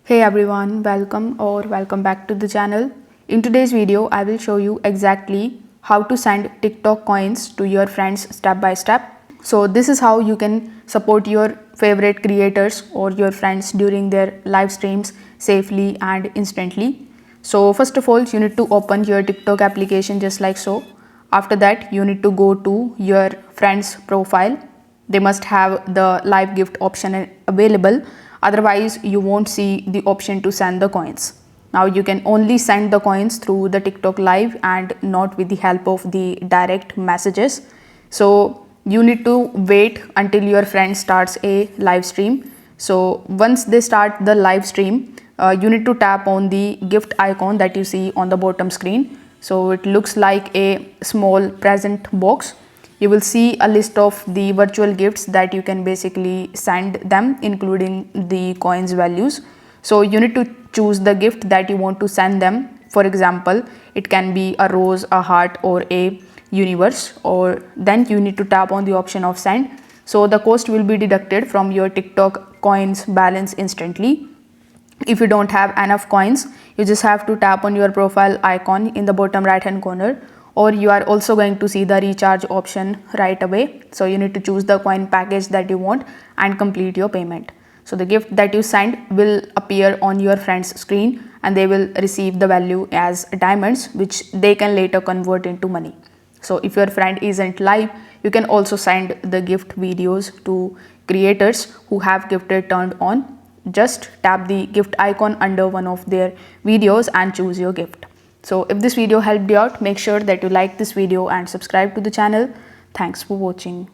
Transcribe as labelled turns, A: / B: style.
A: Hey everyone, welcome back to the channel. In today's video, I will show you exactly how to send TikTok coins to your friends step by step. So this is how you can support your favorite creators or your friends during their live streams safely and instantly. So first of all, you need to open your TikTok application just like so. After that, you need to go to your friend's profile. They must have the live gift option available, otherwise you won't see the option to send the coins. Now you can only send the coins through the TikTok live and not with the help of the direct messages. So you need to wait until your friend starts a live stream. So once they start the live stream, you need to tap on the gift icon that you see on the bottom screen. So it looks like a small present box. You will see a list of the virtual gifts that you can basically send them, including the coins values. So you need to choose the gift that you want to send them. For example, it can be a rose, a heart, or a universe. Or then you need to tap on the option of send. So the cost will be deducted from your TikTok coins balance instantly. If you don't have enough coins, you just have to tap on your profile icon in the bottom right hand corner, or you are also going to see the recharge option right away. So you need to choose the coin package that you want and complete your payment. So the gift that you send will appear on your friend's screen and they will receive the value as diamonds, which they can later convert into money. So if your friend isn't live, you can also send the gift videos to creators who have gifted turned on. Just tap the gift icon under one of their videos and choose your gift. So if this video helped you out, make sure that you like this video and subscribe to the channel. Thanks for watching.